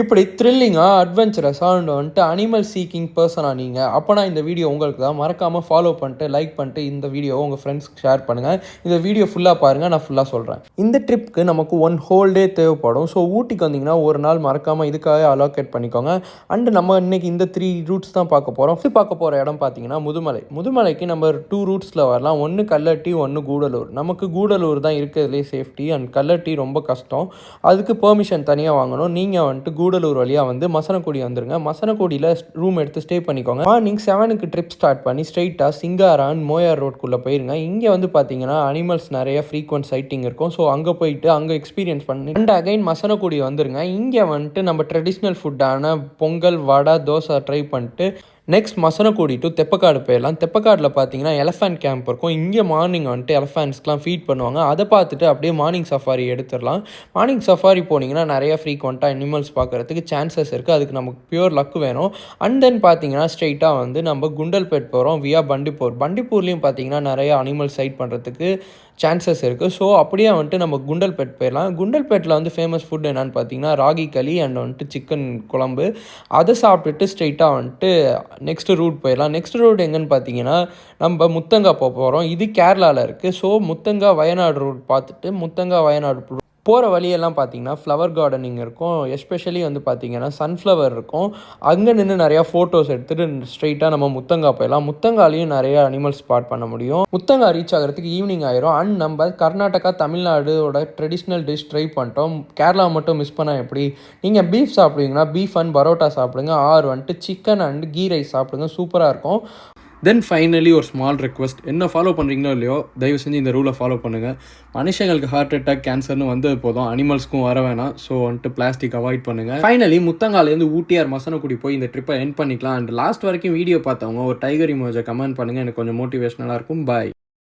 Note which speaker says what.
Speaker 1: இப்படி த்ரில்லிங்காக அட்வென்ச்சரஸாக வந்துட்டு animal seeking பர்சனாக நீங்கள் அப்போனா இந்த வீடியோ உங்களுக்கு தான். மறக்காமல் ஃபாலோ பண்ணிட்டு லைக் பண்ணிட்டு இந்த வீடியோ உங்கள் ஃப்ரெண்ட்ஸ்க்கு ஷேர் பண்ணுங்கள். இந்த வீடியோ ஃபுல்லாக பாருங்கள், நான் ஃபுல்லாக சொல்கிறேன். இந்த ட்ரிப்புக்கு நமக்கு 1 whole day தேவைப்படும். ஸோ ஊட்டிக்கு வந்தீங்கன்னா ஒரு நாள் மறக்காமல் இதுக்காக அலோகேட் பண்ணிக்கோங்க. அண்டு நம்ம இன்றைக்கி இந்த 3 ரூட்ஸ் தான் பார்க்க போகிறோம். பார்க்க போகிற இடம் பார்த்தீங்கன்னா முதுமலைக்கு நம்ம 2 ரூட்ஸில் வரலாம். ஒன்று கல்லட்டி, ஒன்று கூடலூர். நமக்கு கூடலூர் தான் இருக்கிறதுலே சேஃப்டி, அண்ட் கல்லட்டி ரொம்ப கஷ்டம், அதுக்கு பெர்மிஷன் தனியாக வாங்கணும். நீங்கள் வந்துட்டு கூடலூர் வழியாக வந்து மசனக்குடி வந்துருங்க. மசனக்குடியில் ரூம் எடுத்து ஸ்டே பண்ணிக்கோங்க. மார்னிங் 7க்கு ட்ரிப் ஸ்டார்ட் பண்ணி ஸ்ட்ரெயிட்டாக சிங்காரான் மோயார் ரோட்குள்ளே போயிருங்க. இங்கே வந்து பார்த்தீங்கன்னா அனிமல்ஸ் நிறைய ஃப்ரீக்வெண்ட் சைட்டிங் இருக்கும். ஸோ அங்கே போயிட்டு அங்கே எக்ஸ்பீரியன்ஸ் பண்ணி அண்ட் அகைன் மசனக்குடி வந்துருங்க. இங்கே வந்துட்டு நம்ம ட்ரெடிஷ்னல் ஃபுட்டான பொங்கல், வடை, தோசை ட்ரை பண்ணிட்டு நெக்ஸ்ட் மசனக்குடி டு தெப்பக்காடு போயிடலாம். தெப்பக்காடில் பார்த்தீங்கன்னா எலஃபேண்ட் கேம்ப் இருக்கும். இங்கே மார்னிங் வந்துட்டு எலஃபேண்ட்ஸ்க்கெலாம் ஃபீட் பண்ணுவாங்க. அதை பார்த்துட்டு அப்படியே மார்னிங் சஃபாரி எடுத்துடலாம். மார்னிங் சஃபாரி போனீங்கன்னா நிறைய ஃப்ரீக்வெண்ட்டாக அனிமல்ஸ் பார்க்குறதுக்கு சான்சஸ் இருக்குது. அதுக்கு நமக்கு பியூர் லக் வேணும். அண்ட் தென் பார்த்தீங்கன்னா ஸ்ட்ரெயிட்டாக வந்து நம்ம குண்டல்பேட் போகிறோம் வியா பண்டிப்பூர். பண்டிப்பூர்லேயும் பார்த்தீங்கன்னா நிறைய அனிமல் சைட் பண்ணுறதுக்கு சான்சஸ் இருக்குது. ஸோ அப்படியே வந்துட்டு நம்ம குண்டல்பேட் போயிடலாம். குண்டல்பேட்டில் வந்து ஃபேமஸ் ஃபுட் என்னென்னு பார்த்தீங்கன்னா ராகி களி அண்ட் வந்துட்டு சிக்கன் குழம்பு. அதை சாப்பிட்டுட்டு ஸ்ட்ரெயிட்டாக வந்துட்டு நெக்ஸ்ட்டு ரூட் போயிடலாம். நெக்ஸ்ட் ரூட் எங்கன்னு பார்த்தீங்கன்னா நம்ம முத்தங்கா போகிறோம். இது கேரளாவில் இருக்குது. ஸோ முத்தங்கா வயநாடு ரூட் பார்த்துட்டு முத்தங்கா வயநாடு போகிற வழியெல்லாம் பார்த்தீங்கன்னா ஃப்ளவர் கார்டனிங் இருக்கும். எஸ்பெஷலி வந்து பார்த்தீங்கன்னா சன்ஃப்ளவர் இருக்கும். அங்கே நின்று நிறையா ஃபோட்டோஸ் எடுத்துகிட்டு ஸ்ட்ரெயிட்டாக நம்ம முத்தங்கா போயிடலாம். முத்தங்காலையும் நிறையா அனிமல் ஸ்பாட் பண்ண முடியும். முத்தங்கா ரீச் ஆகிறதுக்கு ஈவினிங் ஆயிரும். அண்ட் நம்ம கர்நாடகா, தமிழ்நாடோட ட்ரெடிஷ்னல் டிஷ் ட்ரை பண்ணிட்டோம். கேரளா மட்டும் மிஸ் பண்ணால் எப்படி? நீங்கள் பீஃப் சாப்பிடுவீங்கன்னா பீஃப் அண்ட் பரோட்டா சாப்பிடுங்க. ஆர் வந்துட்டு சிக்கன் அண்ட் கீ ரைஸ் சாப்பிடுங்க. சூப்பராக இருக்கும். தென் ஃபைனலி ஒரு ஸ்மால் ரெக்வஸ்ட், என்ன ஃபாலோ பண்ணுறீங்களோ இல்லையோ தயவு செஞ்சு இந்த ரூலை ஃபாலோ பண்ணுங்கள். மனுஷங்களுக்கு ஹார்ட் அட்டாக், கேன்சர்னு வந்து போதும், அனிமல்ஸ்க்கும் வர வேணாம். ஸோ வந்துட்டு பிளாஸ்டிக் அவாய்ட் பண்ணுங்கள். ஃபைனலி முத்தங்காலேருந்து ஊட்டியார் மசனக்குடி போய் இந்த ட்ரிப்பை எண்ட் பண்ணிக்கலாம். அண்ட் லாஸ்ட் வரைக்கும் வீடியோ பார்த்தவங்க ஒரு டைகர் இமோஜை கமெண்ட் பண்ணுங்கள். எனக்கு கொஞ்சம் மோட்டிவேஷனலாக இருக்கும். பாய்.